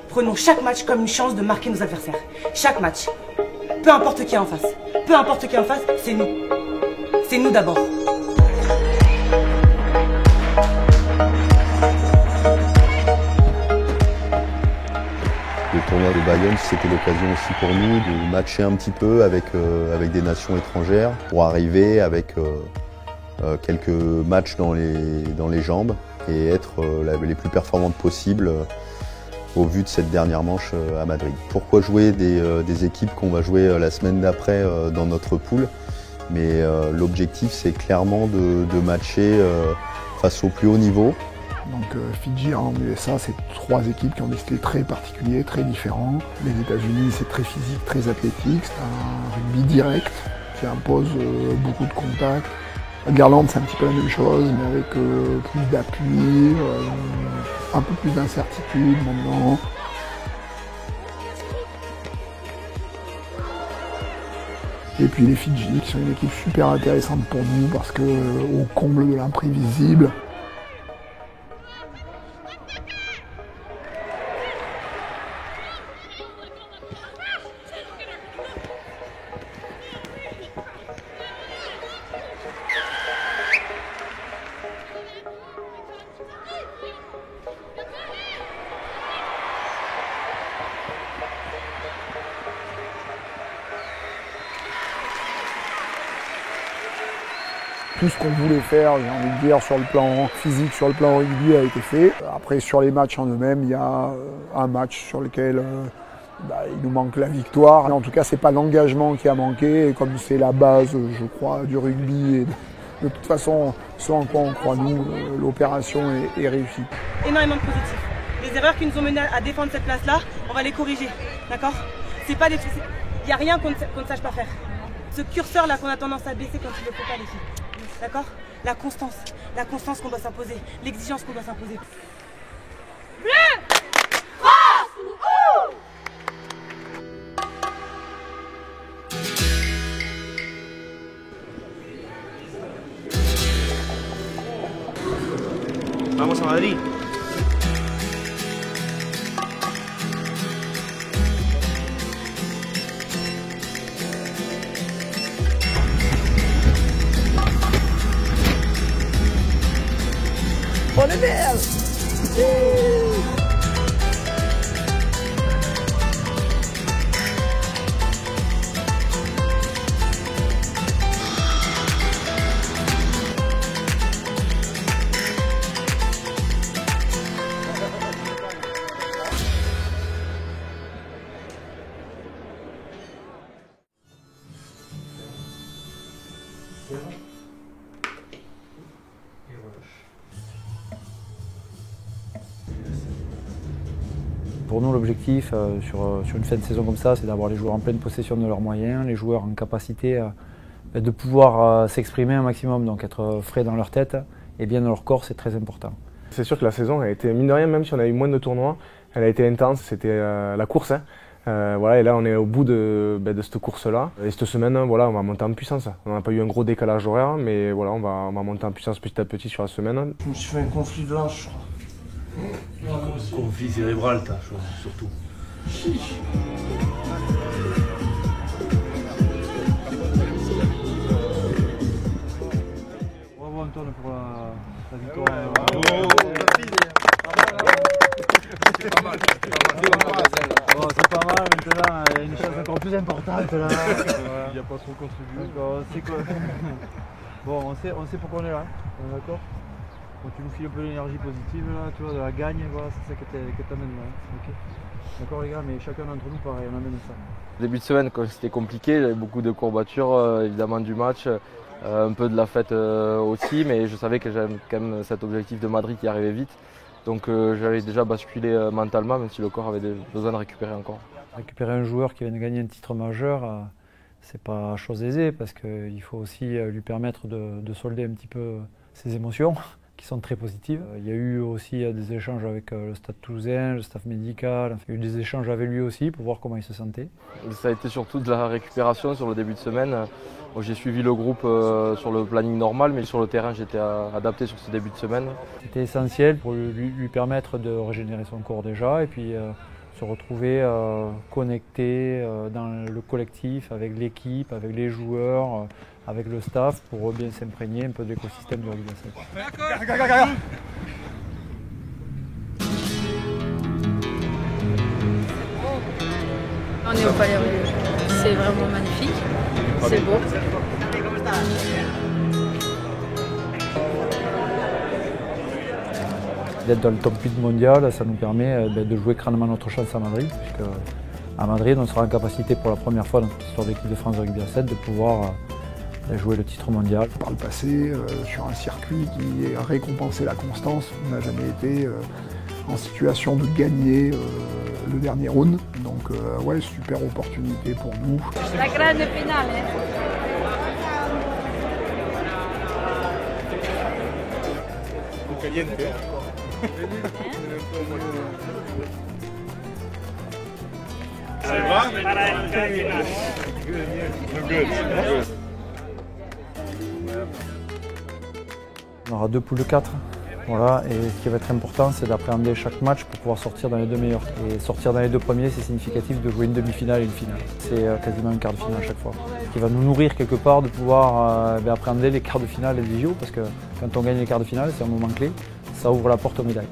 Prenons chaque match comme une chance de marquer nos adversaires. Chaque match. Peu importe qui est en face. Peu importe qui est en face, c'est nous. C'est nous d'abord. Le tournoi de Bayonne, c'était l'occasion aussi pour nous de matcher un petit peu avec des nations étrangères pour arriver avec quelques matchs dans les jambes et être les plus performantes possibles au vu de cette dernière manche à Madrid. Pourquoi jouer des équipes qu'on va jouer la semaine d'après dans notre poule? Mais l'objectif, c'est clairement de matcher face au plus haut niveau. Donc Fidji en USA, c'est 3 équipes qui ont des styles très particuliers, très différents. Les États-Unis, c'est très physique, très athlétique. C'est un rugby direct qui impose beaucoup de contacts. L'Irlande, c'est un petit peu la même chose, mais avec plus d'appui, un peu plus d'incertitude maintenant. Et puis les Fidji, qui sont une équipe super intéressante pour nous parce qu'au comble de l'imprévisible. Tout ce qu'on voulait faire, j'ai envie de dire, sur le plan physique, sur le plan rugby a été fait. Après, sur les matchs en eux-mêmes, il y a un match sur lequel il nous manque la victoire. En tout cas, c'est pas l'engagement qui a manqué. Et comme c'est la base, je crois, du rugby, et de toute façon, ce en quoi on croit nous, l'opération est réussie. Énormément de positifs. Les erreurs qui nous ont mené à défendre cette place-là, on va les corriger, d'accord? C'est pas des trucs, il n'y a rien qu'on ne sache pas faire. Ce curseur-là qu'on a tendance à baisser quand il ne le faut pas, les filles. D'accord? La constance qu'on doit s'imposer, l'exigence qu'on doit s'imposer. Bleu! France! Vamos a Madrid. On est belle! Pour nous, l'objectif sur une fin de saison comme ça, c'est d'avoir les joueurs en pleine possession de leurs moyens, les joueurs en capacité de pouvoir s'exprimer un maximum, donc être frais dans leur tête et bien dans leur corps, c'est très important. C'est sûr que la saison a été, mine de rien, même si on a eu moins de tournois, elle a été intense, c'était la course. Voilà, et là, on est au bout de cette course-là. Et cette semaine, voilà, on va monter en puissance. On n'a pas eu un gros décalage horaire, mais voilà, on va monter en puissance petit à petit sur la semaine. Je me suis fait un conflit de lâche, je crois. Conflit cérébral, t'as surtout. Bravo Antoine pour la victoire. C'est pas mal. Bon, c'est pas mal, maintenant il y a une chose encore plus importante là. Il n'y a pas trop contribué. C'est quoi? Bon, on sait pourquoi on est là, on est d'accord? Bon, tu nous files un peu l'énergie positive là, tu vois, de la gagne, voilà, c'est ça que t'amènes là. Okay. D'accord les gars, mais chacun d'entre nous pareil, on amène ça. Début de semaine, quand c'était compliqué, j'avais beaucoup de courbatures, évidemment du match, un peu de la fête aussi, mais je savais que j'avais quand même cet objectif de Madrid qui arrivait vite. Donc j'avais déjà basculé mentalement, même si le corps avait besoin de récupérer encore. Récupérer un joueur qui vient de gagner un titre majeur, c'est pas chose aisée parce qu'il faut aussi lui permettre de solder un petit peu ses émotions qui sont très positives. Il y a eu aussi des échanges avec le Stade Toulousain, le staff médical. Il y a eu des échanges avec lui aussi pour voir comment il se sentait. Ça a été surtout de la récupération sur le début de semaine. J'ai suivi le groupe sur le planning normal, mais sur le terrain, j'étais adapté sur ce début de semaine. C'était essentiel pour lui permettre de régénérer son corps déjà et puis se retrouver connectés dans le collectif, avec l'équipe, avec les joueurs, avec le staff, pour bien s'imprégner un peu de l'écosystème du rugby à 7. On est au Palais Rugueux. C'est vraiment magnifique, c'est beau. D'être dans le top 8 mondial, ça nous permet de jouer crânement notre chance à Madrid, puisque à Madrid, on sera en capacité pour la première fois dans toute l'histoire de l'équipe de France de rugby à 7 de pouvoir jouer le titre mondial. Par le passé, sur un circuit qui récompensait la constance, on n'a jamais été en situation de gagner le dernier round. Donc ouais, super opportunité pour nous. La grande finale. On aura 2 poules de 4. Voilà, et ce qui va être important, c'est d'appréhender chaque match pour pouvoir sortir dans les 2 meilleurs. Et sortir dans les 2 premiers, c'est significatif de jouer une demi-finale et une finale. C'est quasiment un quart de finale à chaque fois. Ce qui va nous nourrir quelque part de pouvoir appréhender les quarts de finale et les JO, parce que quand on gagne les quarts de finale, c'est un moment clé, ça ouvre la porte aux médailles.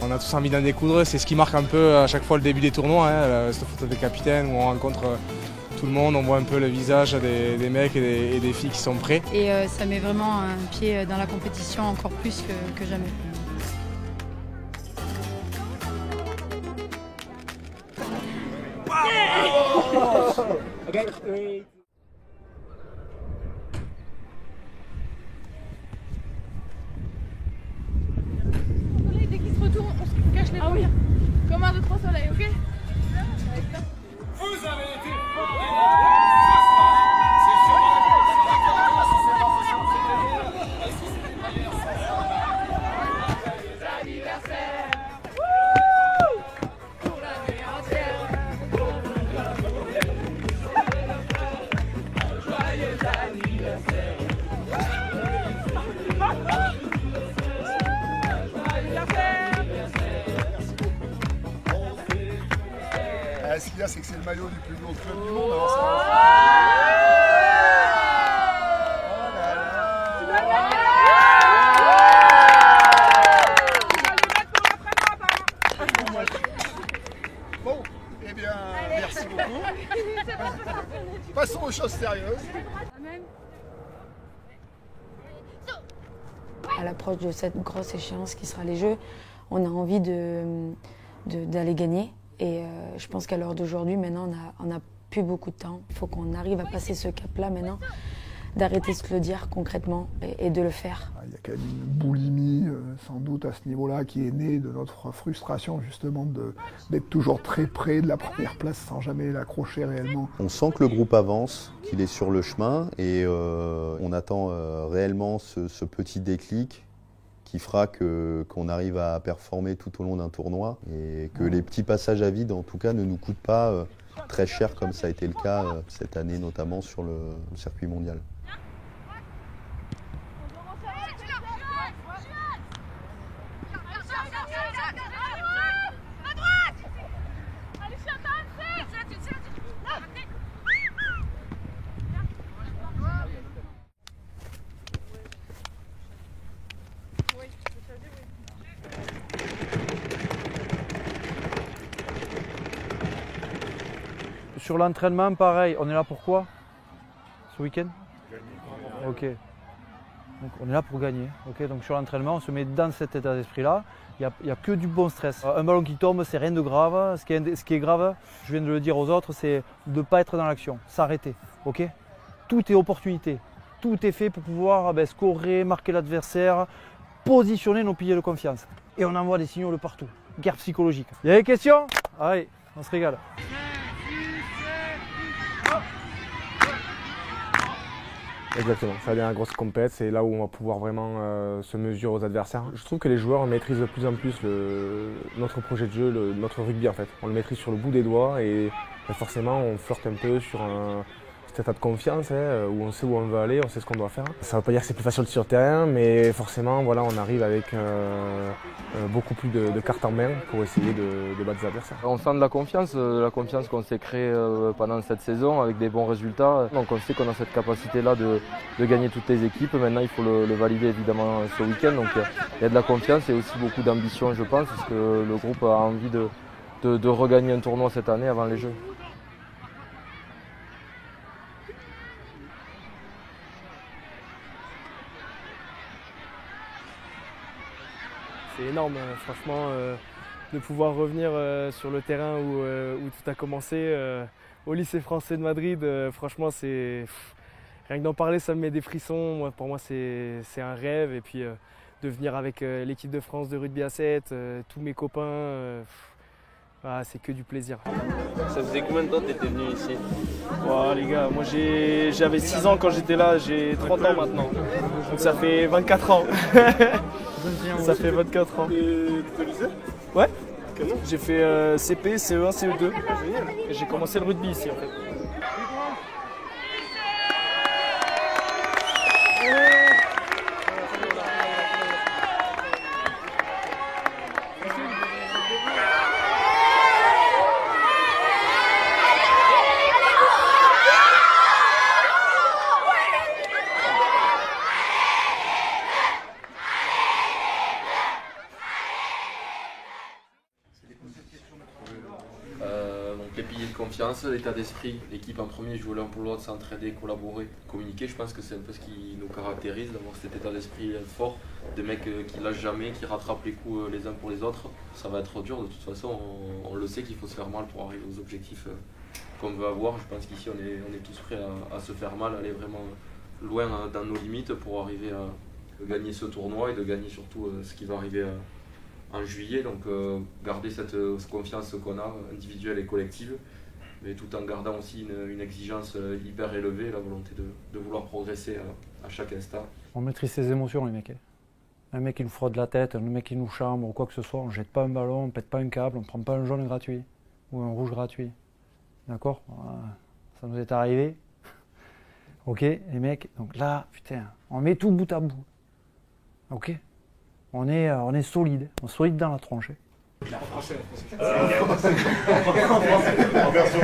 On a tous envie d'en découdre, c'est ce qui marque un peu à chaque fois le début des tournois, cette photo de capitaine où on rencontre tout le monde, on voit un peu le visage des mecs et des filles qui sont prêts. Et ça met vraiment un pied dans la compétition encore plus que jamais. Dès qu'il se retourne, on se cache les paupières. Comme un 2-3 soleils, ok? Vous avez été Ce qu'il y a, c'est que c'est le maillot du plus gros club du monde. Alors ça... Bon, eh bien, merci beaucoup. Passons aux choses sérieuses. À l'approche de cette grosse échéance qui sera les Jeux, on a envie d'aller gagner. Et je pense qu'à l'heure d'aujourd'hui, maintenant, on n'a plus beaucoup de temps. Il faut qu'on arrive à passer ce cap-là maintenant, d'arrêter de se le dire concrètement et de le faire. Il y a quand même une boulimie, sans doute, à ce niveau-là, qui est née de notre frustration, justement, d'être toujours très près de la première place sans jamais l'accrocher réellement. On sent que le groupe avance, qu'il est sur le chemin et on attend réellement ce petit déclic qui fera qu'on arrive à performer tout au long d'un tournoi et que les petits passages à vide, en tout cas, ne nous coûtent pas très cher comme ça a été le cas cette année, notamment sur le circuit mondial. Sur l'entraînement, pareil, on est là pour quoi ce week-end? Ok. Donc on est là pour gagner. Ok. Donc sur l'entraînement, on se met dans cet état d'esprit-là. Il n'y a que du bon stress. Un ballon qui tombe, c'est rien de grave. Ce qui est grave, je viens de le dire aux autres, c'est de ne pas être dans l'action, s'arrêter. Ok. Tout est opportunité. Tout est fait pour pouvoir scorer, marquer l'adversaire, positionner nos piliers de confiance. Et on envoie des signaux de partout. Guerre psychologique. Il y a des questions? Allez, on se régale. Exactement, ça devient la grosse compète, c'est là où on va pouvoir vraiment se mesurer aux adversaires. Je trouve que les joueurs maîtrisent de plus en plus notre projet de jeu, notre rugby en fait. On le maîtrise sur le bout des doigts et forcément on flirte un peu sur petit état de confiance, où on sait où on veut aller, on sait ce qu'on doit faire. Ça ne veut pas dire que c'est plus facile sur le terrain, mais forcément voilà, on arrive avec beaucoup plus de cartes en main pour essayer de battre les adversaires. On sent de la confiance qu'on s'est créée pendant cette saison avec des bons résultats. Donc on sait qu'on a cette capacité-là de gagner toutes les équipes. Maintenant il faut le valider évidemment ce week-end. Donc il y a de la confiance et aussi beaucoup d'ambition, je pense, parce que le groupe a envie de regagner un tournoi cette année avant les Jeux. C'est énorme, franchement, de pouvoir revenir sur le terrain où tout a commencé, au lycée français de Madrid. Franchement, c'est rien que d'en parler, ça me met des frissons. Pour moi, c'est un rêve. Et puis de venir avec l'équipe de France de rugby à 7, tous mes copains, c'est que du plaisir. Ça faisait combien de temps que tu étais venu ici? Les gars, moi j'avais 6 ans quand j'étais là, j'ai 30 ans maintenant. Donc ça fait 24 ans. Ça fait 24 ans. Et tu lycée? Ouais. J'ai fait CP, CE1, CE2. Et j'ai commencé le rugby ici en fait. Donc les piliers de confiance, l'état d'esprit, l'équipe en premier jouer l'un pour l'autre, s'entraider, collaborer, communiquer. Je pense que c'est un peu ce qui nous caractérise, d'avoir cet état d'esprit fort, des mecs qui lâchent jamais, qui rattrapent les coups les uns pour les autres. Ça va être dur de toute façon, on le sait qu'il faut se faire mal pour arriver aux objectifs qu'on veut avoir. Je pense qu'ici on est tous prêts à se faire mal, aller vraiment loin dans nos limites pour arriver à gagner ce tournoi et de gagner surtout ce qui va arriver en juillet. Donc garder cette confiance qu'on a, individuelle et collective, mais tout en gardant aussi une exigence hyper élevée, la volonté de vouloir progresser à chaque instant. On maîtrise ses émotions, les mecs. Un mec qui nous frotte la tête, un mec qui nous chambre ou quoi que ce soit, on ne jette pas un ballon, on ne pète pas un câble, on ne prend pas un jaune gratuit ou un rouge gratuit. D'accord? Ça nous est arrivé. Ok, les mecs, donc là, putain, on met tout bout à bout. Ok? On est solide, on est solide dans la tronche. En français. En version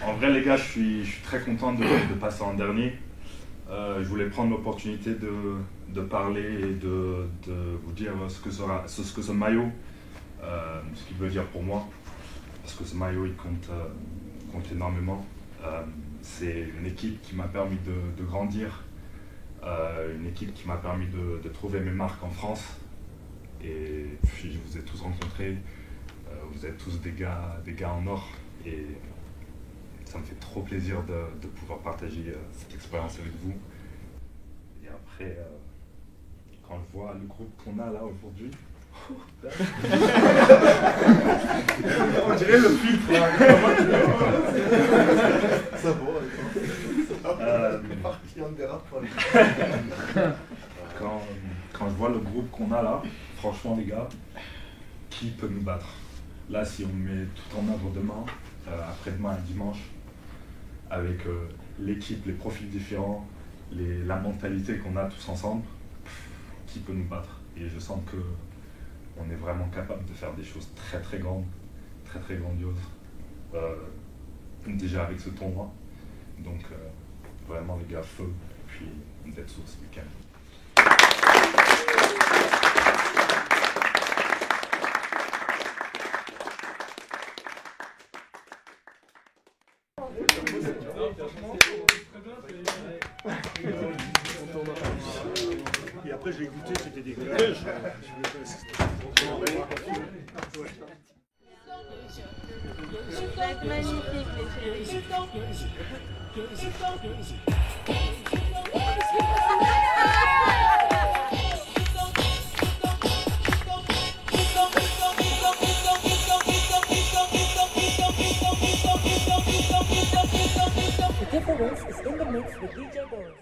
en vrai, les gars, je suis très content de passer en dernier. Je voulais prendre l'opportunité de parler et de vous dire ce que ce maillot, ce qu'il veut dire pour moi, parce que ce maillot il compte énormément. C'est une équipe qui m'a permis de grandir, une équipe qui m'a permis de trouver mes marques en France. Et puis je vous ai tous rencontrés, vous êtes tous des gars en or, et ça me fait trop plaisir de pouvoir partager cette expérience avec vous. Et après, quand je vois le groupe qu'on a là aujourd'hui, on dirait le filtre là. Ça va. Quand je vois le groupe qu'on a là, franchement les gars, qui peut nous battre? Là, si on met tout en œuvre demain, après-demain et dimanche, avec l'équipe, les profils différents, la mentalité qu'on a tous ensemble, qui peut nous battre? Et je sens que on est vraiment capable de faire des choses très très grandes, très très grandioses, déjà avec ce tournoi. Donc vraiment les gars, feu, puis d'être sur ce week-end. Et après, j'ai goûté, c'était dégueulasse. Vous êtes magnifiques, les chéris. The difference is in the mix with DJ Boris.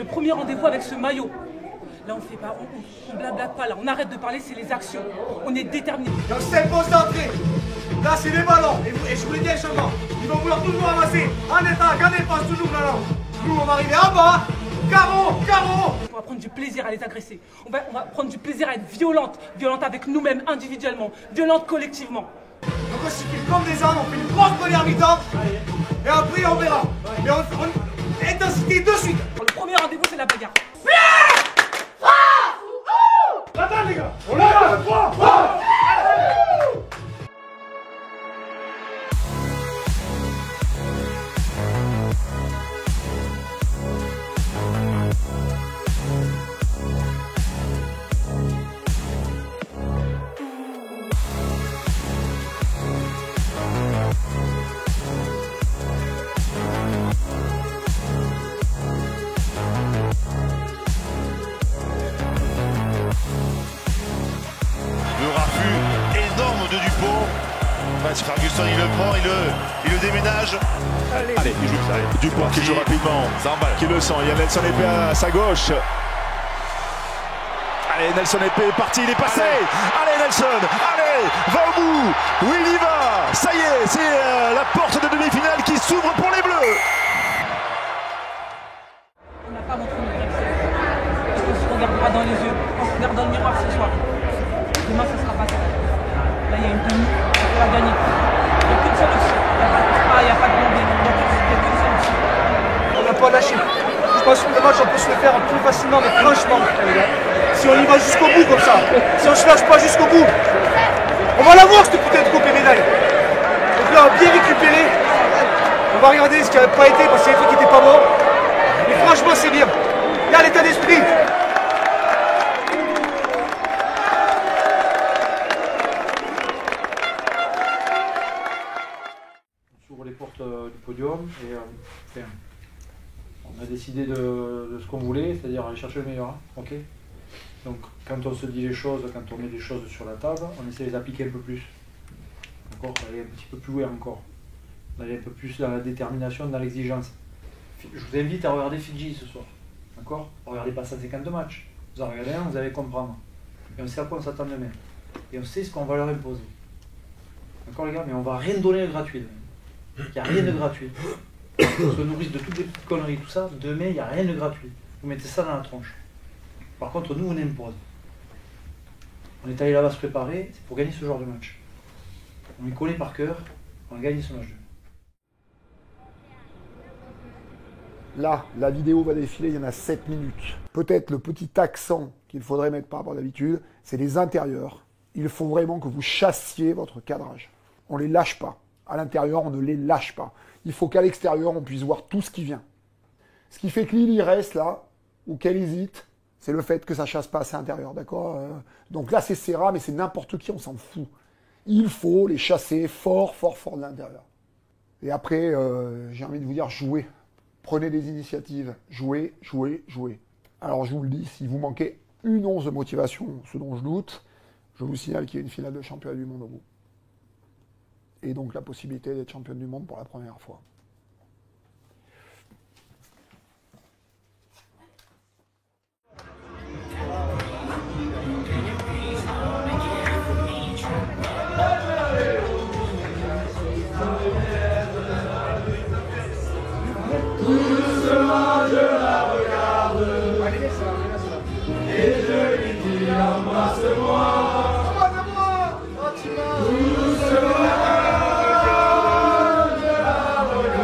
le premier rendez-vous avec ce maillot. Là, on fait pas, on blablate pas, là. On arrête de parler, c'est les actions. On est déterminés. Dans cette pause d'entrée, là, c'est les ballons. Et je vous l'ai dit également, ils vont vouloir toujours avancer. En état, quand ils passent toujours là. Nous, on va arriver en bas. Carreau, carreau. On va prendre du plaisir à les agresser. On va prendre du plaisir à être violente. Violente avec nous-mêmes individuellement. Violente collectivement. Donc on s'y file comme des ânes, on fait une grosse première mi-temps. Et après, on verra. Mais on intensité de suite. Le premier rendez-vous, c'est la bagarre. Attends les gars, on l'a 3. Ferguson, il le prend, il le déménage. Allez, il joue ça. Dupont qui joue rapidement, qui le sent. Il y a Nelson Épée à sa gauche. Allez, Nelson Épée est parti, il est passé. Allez, Nelson, allez, va au bout. Oui, il y va. Ça y est, c'est la porte de demi-finale qui s'ouvre pour les Bleus. On n'a pas montré notre excès. On se regardera dans les yeux. On se regarde dans le miroir ce soir. Demain, ce sera pas ça. Là, il y a une demi. On va gagner. Il n'y a qu'une solution. Il n'y a pas de blondé. Il n'y a qu'une solution. On n'a pas lâché. Je pense que le match, on peut se le faire plus facilement, mais franchement, les gars, si on y va jusqu'au bout comme ça, si on ne se lâche pas jusqu'au bout, on va l'avoir cette putain de coupe et médaille. Donc là, on va bien récupérer. On va regarder ce qui n'avait pas été parce qu'il y a des trucs qui n'étaient pas bons. Mais franchement, c'est bien. Il y a l'état d'esprit. Les portes du podium et on a décidé de ce qu'on voulait, c'est-à-dire aller chercher le meilleur. Hein, ok. Donc quand on se dit les choses, quand on met les choses sur la table, on essaie de les appliquer un peu plus. D'accord, aller un petit peu plus loin encore. D'aller un peu plus dans la détermination, dans l'exigence. Je vous invite à regarder Fidji ce soir. D'accord. Regardez pas 150 matchs. Vous en regardez un, vous allez comprendre. Et on sait à quoi on s'attend demain. Et on sait ce qu'on va leur imposer. D'accord les gars, mais on va rien donner de gratuit. Il n'y a rien de gratuit. On se nourrit de toutes les petites conneries, tout ça. Demain, il n'y a rien de gratuit. Vous mettez ça dans la tronche. Par contre, nous, on impose. On est allé là-bas se préparer, c'est pour gagner ce genre de match. On les connaît par cœur, on a gagné ce match. Là, la vidéo va défiler, il y en a 7 minutes. Peut-être le petit accent qu'il faudrait mettre par rapport à d'habitude, c'est les intérieurs. Il faut vraiment que vous chassiez votre cadrage. On ne les lâche pas. À l'intérieur, on ne les lâche pas. Il faut qu'à l'extérieur, on puisse voir tout ce qui vient. Ce qui fait que Lille, il reste là, ou qu'elle hésite, c'est le fait que ça chasse pas assez à l'intérieur, d'accord. Donc là, c'est Serra, mais c'est n'importe qui, on s'en fout. Il faut les chasser fort, fort, fort de l'intérieur. Et après, j'ai envie de vous dire, jouez. Prenez des initiatives. Jouez, jouez, jouez. Alors, je vous le dis, si vous manquez une once de motivation, ce dont je doute, je vous signale qu'il y a une finale de championnat du monde au bout. Et donc la possibilité d'être championne du monde pour la première fois. Doucement, je la regarde, et je lui dis embrasse-moi. Doucement, je la regarde.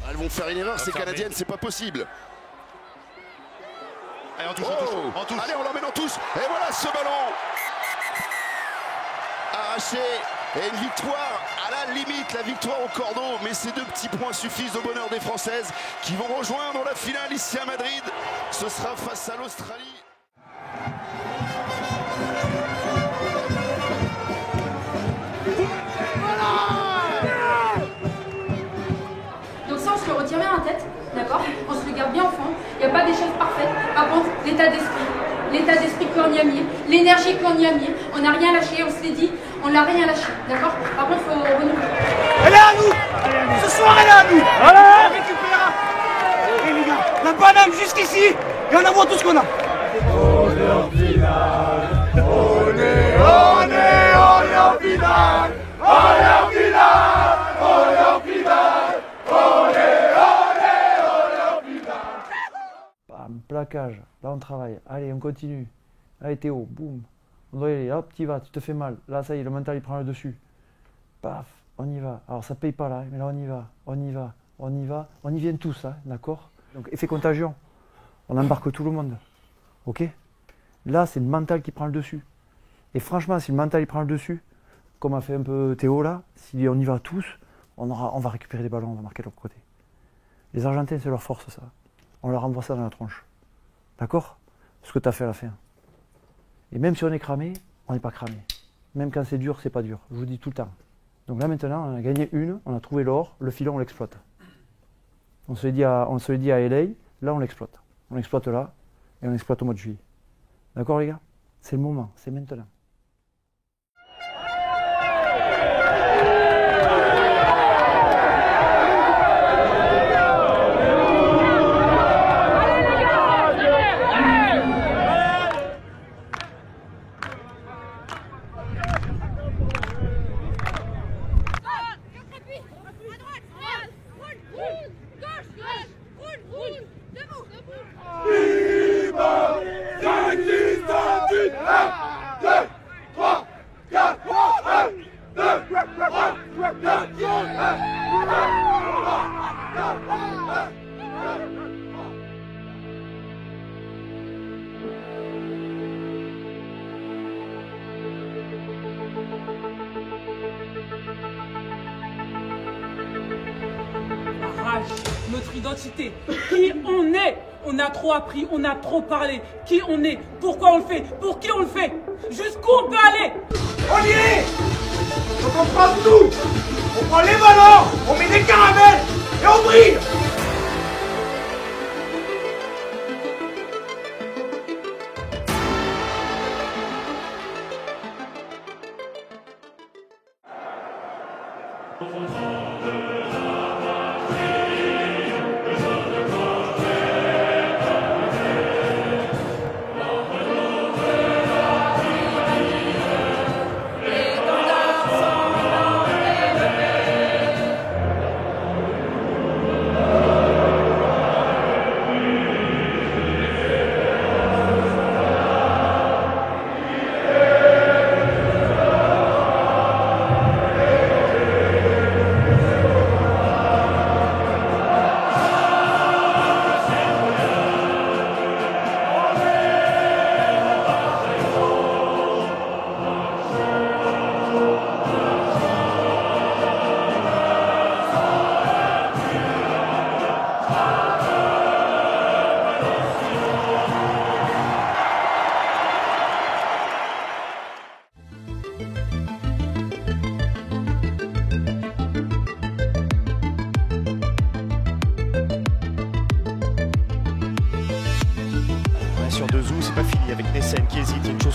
Elles vont faire une erreur, ces Canadiennes, c'est pas possible. Allez, on touche, on touche. Allez, on l'emmène en touche. Et voilà ce ballon arraché. Et une victoire à la limite, la victoire au cordeau. Mais ces 2 petits points suffisent au bonheur des Françaises qui vont rejoindre la finale ici à Madrid. Ce sera face à l'Australie. Donc ça, on se le retire bien en tête, d'accord? On se le garde bien au fond. Il n'y a pas d'échelle parfaite. Par contre, l'état d'esprit qu'on y a mis, l'énergie qu'on y a mis, on n'a rien lâché, on se l'est dit, on l'a rien lâché, d'accord? Par contre, il faut renouveler. Elle est à nous! Ce soir, elle est à nous! On récupérera! Et les gars, la banane jusqu'ici, et on envoie tout ce qu'on a! On est en finale! On est en finale! On est en finale! On est en finale! On est en finale! Bam, plaquage, là on travaille, allez on continue, allez Théo, boum, on doit y aller, hop, tu vas, tu te fais mal, là ça y est, le mental il prend le dessus, paf, on y va, alors ça paye pas là, mais là on y va, on y va, on y va, on y vient tous, hein, d'accord? Donc effet contagion, on embarque tout le monde, ok? Là c'est le mental qui prend le dessus, et franchement si le mental il prend le dessus, comme a fait un peu Théo là, si on y va tous, on va récupérer des ballons, on va marquer de l'autre côté. Les Argentins c'est leur force ça. On leur envoie ça dans la tronche. D'accord? Ce que tu as fait à la fin. Et même si on est cramé, on n'est pas cramé. Même quand c'est dur, c'est pas dur. Je vous dis tout le temps. Donc là maintenant, on a gagné une, on a trouvé l'or, le filon on l'exploite. On se l'est dit à LA, là on l'exploite. On l'exploite là, et on l'exploite au mois de juillet. D'accord les gars? C'est le moment, c'est maintenant. Notre identité, qui on est. On a trop appris, on a trop parlé. Qui on est, pourquoi on le fait, pour qui on le fait, jusqu'où on peut aller. On y est! Donc on prend tout! On prend les ballons, on met des caramels et on brille!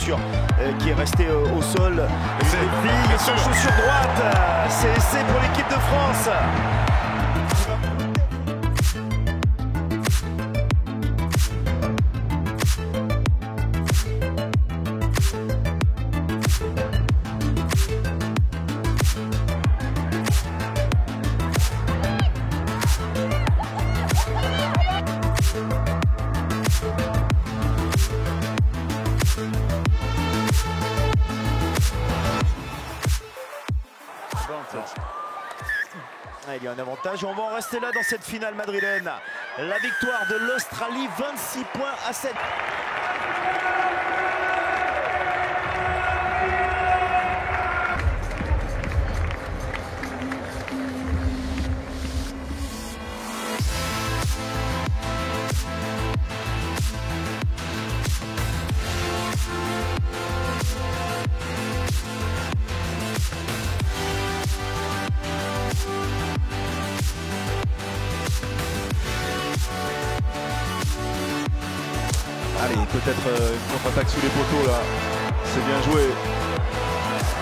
chaussure qui est restée au sol. Et sur chaussure droite, c'est essai pour l'équipe de France. Il y a un avantage et on va en rester là dans cette finale madrilène. La victoire de l'Australie, 26 points à 7. Allez, peut-être une contre-attaque sous les poteaux là. C'est bien joué.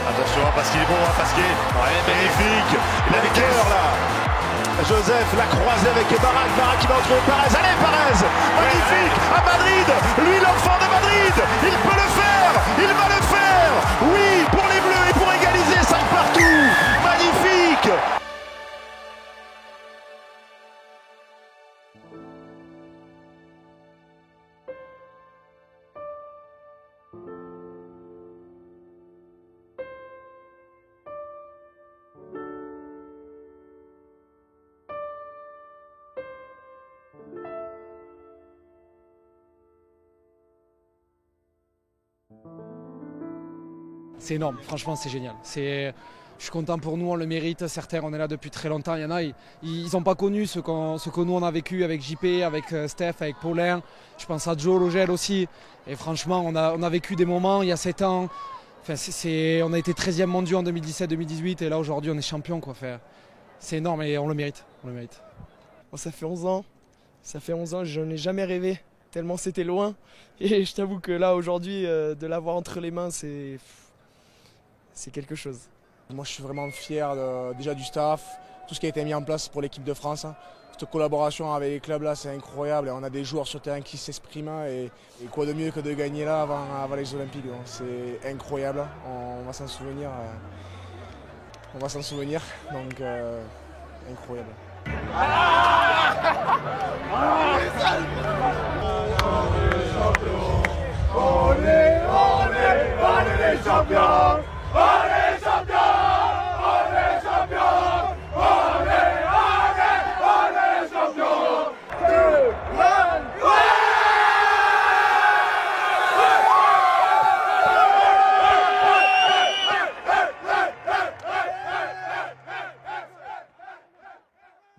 Attention, Pasquier est bon, Pasquier. Ouais, magnifique. La victoire là. Joseph l'a croisé avec Barak. Barak qui va retrouver Perez. Allez, Perez. Magnifique. À Madrid. Lui, l'enfant de Madrid. Il peut le faire. Il va le faire. Oui, pour les Bleus et pour égaliser 5 partout. Magnifique. C'est énorme, franchement c'est génial. Je suis content pour nous, on le mérite. Certains, on est là depuis très longtemps. Il y en a, ils n'ont pas connu ce que nous on a vécu avec JP, avec Steph, avec Paulin. Je pense à Joe Logel aussi. Et franchement, on a vécu des moments il y a 7 ans. Enfin, on a été 13e mondial en 2017-2018 et là aujourd'hui on est champion. C'est énorme et on le mérite. Bon, ça fait 11 ans. Ça fait 11 ans, je n'en ai jamais rêvé. Tellement c'était loin. Et je t'avoue que là aujourd'hui, de l'avoir entre les mains, c'est quelque chose. Moi je suis vraiment fier déjà du staff, tout ce qui a été mis en place pour l'équipe de France. Cette collaboration avec les clubs là, c'est incroyable. On a des joueurs sur terrain qui s'expriment et quoi de mieux que de gagner là avant les Olympiques. C'est incroyable, on va s'en souvenir. Donc incroyable. On est les champions!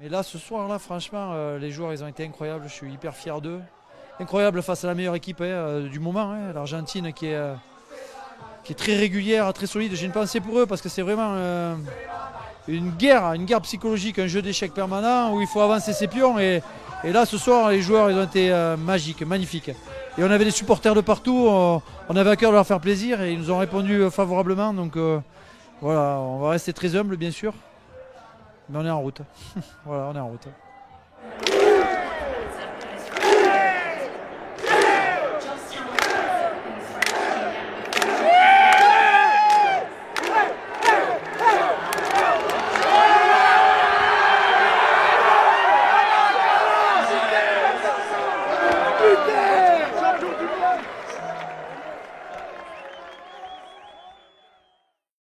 Mais là, ce soir-là, franchement, les joueurs, ils ont été incroyables. Je suis hyper fier d'eux. Incroyable face à la meilleure équipe du moment, l'Argentine qui est très régulière, très solide. J'ai une pensée pour eux parce que c'est vraiment une guerre psychologique, un jeu d'échecs permanent où il faut avancer ses pions. Et là, ce soir, les joueurs, ils ont été magiques, magnifiques. Et on avait des supporters de partout. On avait à cœur de leur faire plaisir et ils nous ont répondu favorablement. Donc voilà, on va rester très humble, bien sûr. Mais on est en route. Voilà, on est en route.